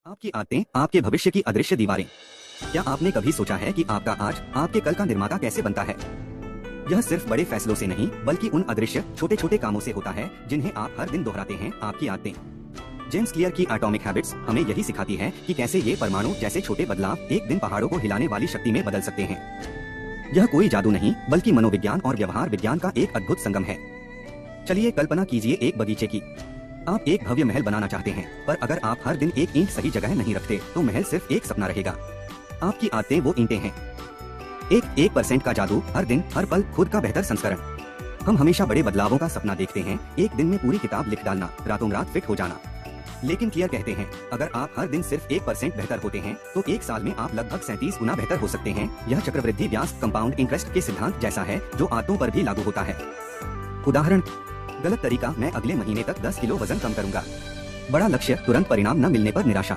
आपकी आदतें आपके भविष्य की अदृश्य दीवारें। क्या आपने कभी सोचा है कि आपका आज आपके कल का निर्माता कैसे बनता है? यह सिर्फ बड़े फैसलों से नहीं बल्कि उन अदृश्य छोटे छोटे कामों से होता है जिन्हें आप हर दिन दोहराते हैं। आपकी आदतें। जेम्स क्लियर की एटॉमिक हैबिट्स हमें यही सिखाती है कि कैसे ये परमाणु जैसे छोटे बदलाव एक दिन पहाड़ों को हिलाने वाली शक्ति में बदल सकते हैं। यह कोई जादू नहीं बल्कि मनोविज्ञान और व्यवहार विज्ञान का एक अद्भुत संगम है। चलिए कल्पना कीजिए एक बगीचे की। आप एक भव्य महल बनाना चाहते हैं, पर अगर आप हर दिन एक ईंट सही जगह नहीं रखते तो महल सिर्फ एक सपना रहेगा। आपकी आदतें वो ईंटें हैं। 1% का जादू, हर दिन हर पल खुद का बेहतर संस्करण। हम हमेशा बड़े बदलावों का सपना देखते हैं, एक दिन में पूरी किताब लिख डालना, रातों रात फिट हो जाना। लेकिन क्लियर कहते हैं, अगर आप हर दिन सिर्फ 1% बेहतर होते हैं तो एक साल में आप लगभग 37 गुना बेहतर हो सकते हैं। यह चक्रवृद्धि ब्याज कंपाउंड इंटरेस्ट के सिद्धांत जैसा है जो आदतों पर भी लागू होता है। उदाहरण, गलत तरीका, मैं अगले महीने तक 10 किलो वजन कम करूंगा। बड़ा लक्ष्य, तुरंत परिणाम न मिलने पर निराशा।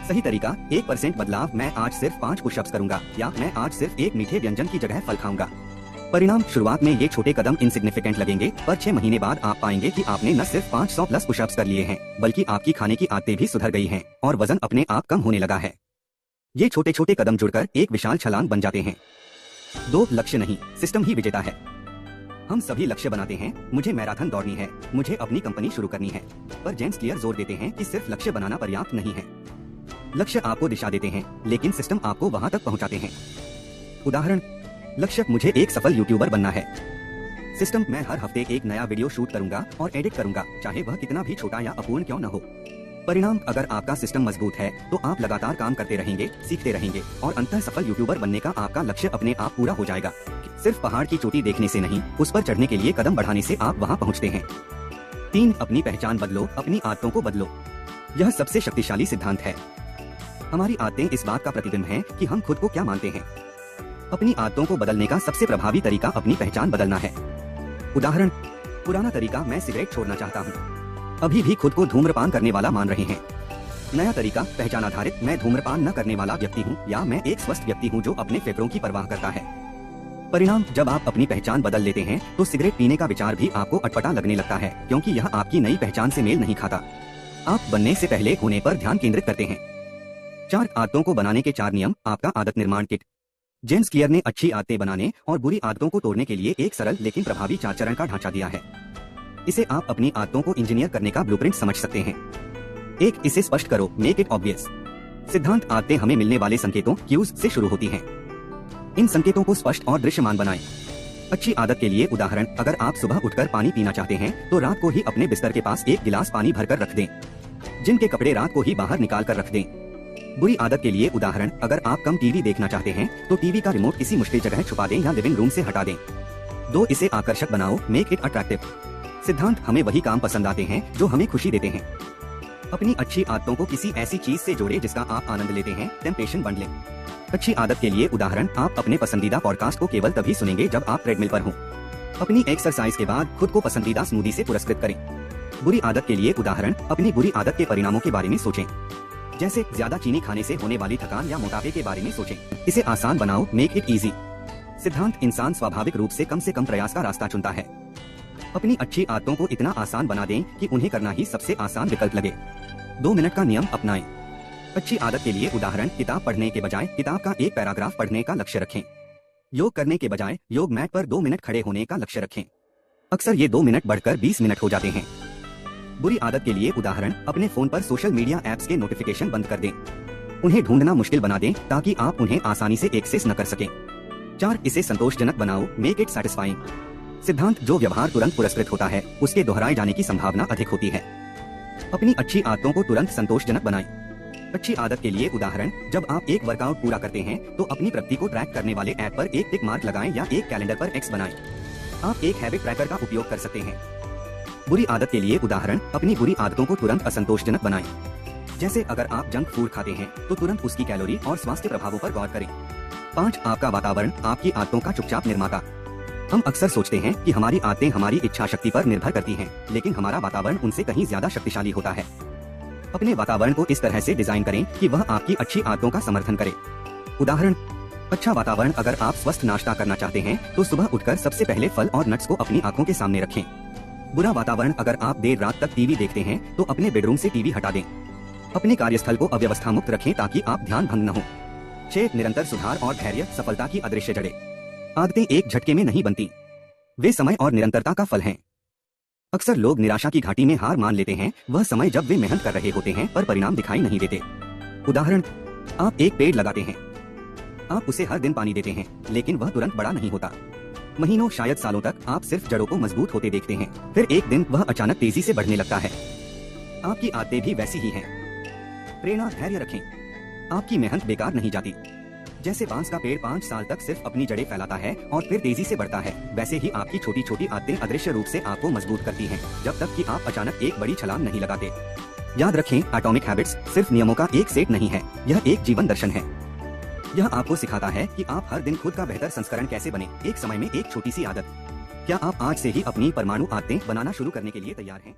सही तरीका, 1% बदलाव, मैं आज सिर्फ 5 पुशअप्स करूंगा, या मैं आज सिर्फ एक मीठे व्यंजन की जगह फल खाऊंगा। परिणाम, शुरुआत में ये छोटे कदम इनसिग्निफिकेंट लगेंगे, पर 6 महीने बाद आप पाएंगे कि आपने न सिर्फ 500 प्लस पुशअप्स कर लिए हैं, बल्कि आपकी खाने की आदतें भी सुधर गई हैं और वजन अपने आप कम होने लगा है। ये छोटे छोटे कदम जुड़कर एक विशाल छलांग बन जाते हैं। 2 लक्ष्य नहीं, सिस्टम ही विजेता है। हम सभी लक्ष्य बनाते हैं, मुझे मैराथन दौड़नी है, मुझे अपनी कंपनी शुरू करनी है, पर जेम्स क्लियर जोर देते हैं कि सिर्फ लक्ष्य बनाना पर्याप्त नहीं है। लक्ष्य आपको दिशा देते हैं, लेकिन सिस्टम आपको वहां तक पहुंचाते हैं। उदाहरण, लक्ष्य, मुझे एक सफल यूट्यूबर बनना है। सिस्टम, मैं हर हफ्ते एक नया वीडियो शूट करूंगा और एडिट करूंगा, चाहे वह कितना भी छोटा या अपूर्ण क्यों न हो। परिणाम, अगर आपका सिस्टम मजबूत है तो आप लगातार काम करते रहेंगे, सीखते रहेंगे और अंततः सफल यूट्यूबर बनने का आपका लक्ष्य अपने आप पूरा हो जाएगा। सिर्फ पहाड़ की चोटी देखने से नहीं, उस पर चढ़ने के लिए कदम बढ़ाने से आप वहां पहुंचते हैं। 3, अपनी पहचान बदलो, अपनी आदतों को बदलो। यह सबसे शक्तिशाली सिद्धांत है। हमारी आदतें इस बात का प्रतिबिंब हैं कि हम खुद को क्या मानते हैं। अपनी आदतों को बदलने का सबसे प्रभावी तरीका अपनी पहचान बदलना है। उदाहरण, पुराना तरीका, मैं सिगरेट छोड़ना चाहता हूँ, अभी भी खुद को धूम्रपान करने वाला मान रहे हैं। नया तरीका, पहचान आधारित, मैं धूम्रपान न करने वाला व्यक्ति हूँ, या मैं एक स्वस्थ व्यक्ति हूँ जो अपने फेफड़ों की परवाह करता है। परिणाम, जब आप अपनी पहचान बदल लेते हैं तो सिगरेट पीने का विचार भी आपको अटपटा लगने लगता है, क्योंकि यह आपकी नई पहचान से मेल नहीं खाता। आप बनने से पहले होने पर ध्यान केंद्रित करते हैं। 4 आदतों को बनाने के 4 नियम, आपका आदत निर्माण किट। जेम्स क्लियर ने अच्छी आदतें बनाने और बुरी आदतों को तोड़ने के लिए एक सरल लेकिन प्रभावी 4 चरण का ढांचा दिया है। इसे आप अपनी आदतों को इंजीनियर करने का ब्लूप्रिंट समझ सकते हैं। 1, इसे स्पष्ट करो, मेक इट ऑब्वियस। सिद्धांत, आदतें हमें मिलने वाले संकेतों, क्यूज से शुरू होती हैं। इन संकेतों को स्पष्ट और दृश्यमान बनाएं। अच्छी आदत के लिए उदाहरण, अगर आप सुबह उठकर पानी पीना चाहते हैं तो रात को ही अपने बिस्तर के पास एक गिलास पानी भरकर रख दें। जिम के कपड़े रात को ही बाहर निकाल कर रख दें। बुरी आदत के लिए उदाहरण, अगर आप कम टीवी देखना चाहते हैं तो टीवी का रिमोट किसी मुश्किल जगह छुपा दें या लिविंग रूम से हटा दें। 2, इसे आकर्षक बनाओ, मेक इट अट्रैक्टिव। सिद्धांत, हमें वही काम पसंद आते हैं जो हमें खुशी देते हैं। अपनी अच्छी आदतों को किसी ऐसी चीज से जोड़े जिसका आप आनंद लेते हैं, टेम्पटेशन बन लें। अच्छी आदत के लिए उदाहरण, आप अपने पसंदीदा पॉडकास्ट को केवल तभी सुनेंगे जब आप ट्रेडमिल पर हों। अपनी एक्सरसाइज के बाद खुद को पसंदीदा स्मूदी से पुरस्कृत करें। बुरी आदत के लिए उदाहरण, अपनी बुरी आदत के परिणामों के बारे में सोचें, जैसे ज्यादा चीनी खाने से होने वाली थकान या मोटापे के बारे में सोचें। इसे आसान बनाओ, मेक इट इजी। सिद्धांत, इंसान स्वाभाविक रूप से कम प्रयास का रास्ता चुनता है। अपनी अच्छी आदतों को इतना आसान बना दें कि उन्हें करना ही सबसे आसान विकल्प लगे। 2 मिनट का नियम अपनाएं। अच्छी आदत के लिए उदाहरण, किताब पढ़ने के बजाय किताब का एक पैराग्राफ पढ़ने का लक्ष्य रखें। योग करने के बजाय योग मैट पर 2 मिनट खड़े होने का लक्ष्य रखें। अक्सर ये 2 मिनट बढ़कर 20 मिनट हो जाते हैं। बुरी आदत के लिए उदाहरण, अपने फोन पर सोशल मीडिया ऐप्स के नोटिफिकेशन बंद कर दें। उन्हें ढूंढना मुश्किल बना दें ताकि आप उन्हें आसानी से एक्सेस न कर सकें। 4, इसे संतोषजनक बनाओ, मेक इट सैटिस्फाइंग। सिद्धांत, जो व्यवहार तुरंत पुरस्कृत होता है उसके दोहराए जाने की संभावना अधिक होती है। अपनी अच्छी आदतों को तुरंत संतोषजनक बनाएं। अच्छी आदत के लिए उदाहरण, जब आप एक वर्कआउट पूरा करते हैं तो अपनी प्रगति को ट्रैक करने वाले ऐप पर एक टिक मार्क लगाएं या एक कैलेंडर पर एक्स बनाएं। आप एक हैबिट ट्रैकर का उपयोग कर सकते हैं। बुरी आदत के लिए उदाहरण, अपनी बुरी आदतों को तुरंत असंतोषजनक बनाएं। जैसे अगर आप जंक फूड खाते हैं तो तुरंत उसकी कैलोरी और स्वास्थ्य प्रभावों पर गौर करें। 5, आपका वातावरण, आपकी आदतों का चुपचाप निर्माता। हम अक्सर सोचते हैं कि हमारी आदतें हमारी इच्छा शक्ति पर निर्भर करती हैं, लेकिन हमारा वातावरण उनसे कहीं ज्यादा शक्तिशाली होता है। अपने वातावरण को इस तरह से डिजाइन करें कि वह आपकी अच्छी आदतों का समर्थन करे। उदाहरण, अच्छा वातावरण, अगर आप स्वस्थ नाश्ता करना चाहते हैं तो सुबह उठकर सबसे पहले फल और नट्स को अपनी आंखों के सामने रखें। बुरा वातावरण, अगर आप देर रात तक टीवी देखते हैं तो अपने बेडरूम से टीवी हटा दें। अपने कार्यस्थल को अव्यवस्था मुक्त रखें ताकि आप ध्यान भंग न हो। 6 निरंतर सुधार और धैर्य सफलता की अदृश्य जड़ें। आदतें एक झटके में नहीं बनती, वे समय और निरंतरता का फल हैं। अक्सर लोग निराशा की घाटी में हार मान लेते हैं, वह समय जब वे मेहनत कर रहे होते हैं पर परिणाम दिखाई नहीं देते। उदाहरण, आप एक पेड़ लगाते हैं, आप उसे हर दिन पानी देते हैं, लेकिन वह तुरंत बड़ा नहीं होता। महीनों शायद सालों तक आप सिर्फ जड़ों को मजबूत होते देखते हैं, फिर एक दिन वह अचानक तेजी से बढ़ने लगता है। आपकी आदतें भी वैसी ही हैं। प्रेरणा, धैर्य रखें, आपकी मेहनत बेकार नहीं जाती। जैसे बांस का पेड़ 5 साल तक सिर्फ अपनी जड़ें फैलाता है और फिर तेजी से बढ़ता है, वैसे ही आपकी छोटी छोटी आदतें अदृश्य रूप से आपको मजबूत करती हैं, जब तक कि आप अचानक एक बड़ी छलांग नहीं लगाते। याद रखें, एटॉमिक हैबिट्स सिर्फ नियमों का एक सेट नहीं है, यह एक जीवन दर्शन है। यह आपको सिखाता है कि आप हर दिन खुद का बेहतर संस्करण कैसे बने, एक समय में एक छोटी सी आदत। क्या आप आज से ही अपनी परमाणु आदतें बनाना शुरू करने के लिए तैयार हैं?